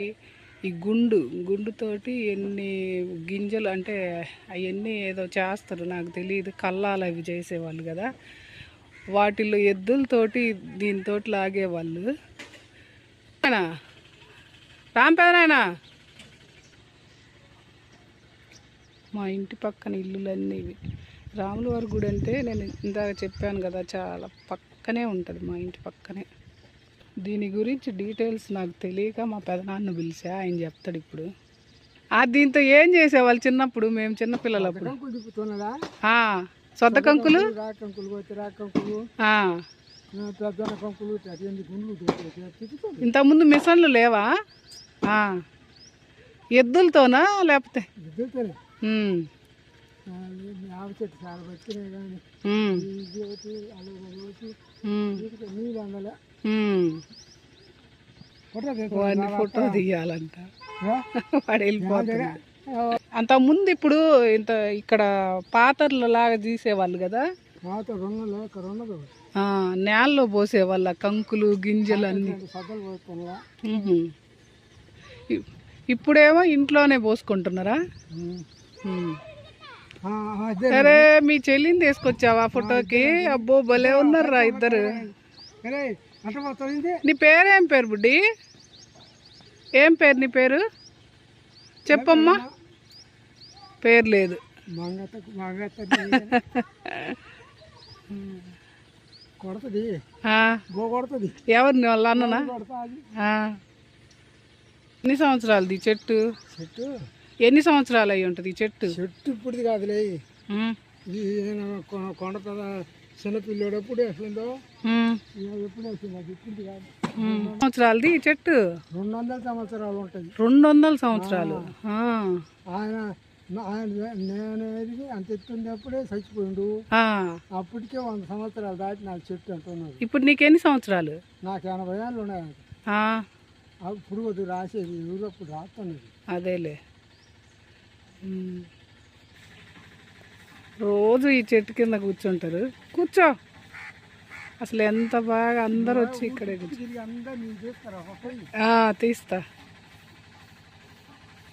ఈ గుండుతోటి ఎన్ని గింజలు అంటే అవన్నీ ఏదో చేస్తారు, నాకు తెలియదు. కల్లాలు అవి చేసేవాళ్ళు కదా, వాటిల్లో ఎద్దులతోటి దీంతో లాగేవాళ్ళు. రాంపేదనాయనా, మా ఇంటి పక్కన ఇల్లులన్నీ ఇవి. రాముల వారి గుడి అంటే నేను ఇందాక చెప్పాను కదా, చాలా పక్కనే ఉంటుంది, మా ఇంటి పక్కనే. దీని గురించి డీటెయిల్స్ నాకు తెలియక మా పెదనాన్న పిలిచా, ఆయన చెప్తాడు ఇప్పుడు. దీంతో ఏం చేసేవాళ్ళు చిన్నప్పుడు, మేము చిన్నపిల్లలప్పుడు? సొద్ద కంకులు, ఇంతకుముందు మిషన్లు లేవా? ఎద్దులతోనా లేకపోతే? ఫోటో తీయాలంట, వాడు వెళ్ళిపోతాడు. అంతకుముందు ఇప్పుడు ఇంత ఇక్కడ పాతర్ల లాగా తీసేవాళ్ళు కదా, నేలలో పోసేవాళ్ళ కంకులు గింజలు అన్ని. ఇప్పుడేమో ఇంట్లోనే పోసుకుంటున్నారా? సరే, మీ చెల్లిని తీసుకొచ్చావా ఫోటోకి? అబ్బో భలే ఉన్నారా ఇద్దరు. నీ పేరేం పేరు బుడ్డి? ఏం పేరు నీ పేరు? చెప్పమ్మా. పేరు లేదు. ఎవరిని వాళ్ళ అన్ననా? ఎన్ని సంవత్సరాలది చెట్టు? ఎన్ని సంవత్సరాలు అయి ఉంటుంది చెట్టు? ఇప్పుడు కాదులే, కొండ చిన్నపిల్లడప్పుడు ఎట్లుందో ఎప్పుడు ఇప్పుడు కాదు. సంవత్సరాలది చెట్టు? 200 సంవత్సరాలు ఉంటుంది. 200 సంవత్సరాలు. నేను ఎదిగి అంత ఎత్తుండేప్పుడే చచ్చిపోయిండు. అప్పటికే 100 సంవత్సరాలు దాటి నాకు చెట్టు అంటున్నాడు. ఇప్పుడు నీకెన్ని సంవత్సరాలు? నాకు 80 ఏళ్ళు ఉన్నాయి. అప్పుడు అది రాసేది ఊరప్పుడు రాస్తున్నది. అదేలే, రోజు ఈ చెట్టు కింద కూర్చుంటారు. కూర్చో, అసలు ఎంత బాగా అందరు వచ్చి ఇక్కడే తీస్తా.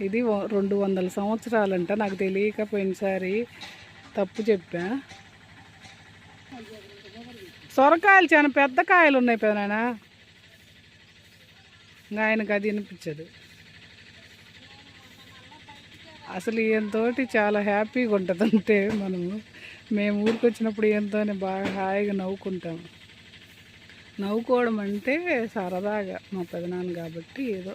ఇది 200 సంవత్సరాలంట, నాకు తెలియకపోయినసారి తప్పు చెప్పా. సొరకాయలు చాలా పెద్ద కాయలు ఉన్నాయి పెదనాయనా, ఆయనకు అది వినిపించదు. అసలు ఈయనతోటి చాలా హ్యాపీగా ఉంటుంది. అంటే మేము ఊరికి వచ్చినప్పుడు ఈయనతోనే బాగా హాయిగా నవ్వుకుంటాము. నవ్వుకోవడం అంటే సరదాగా, మా పెదనాన్న కాబట్టి ఏదో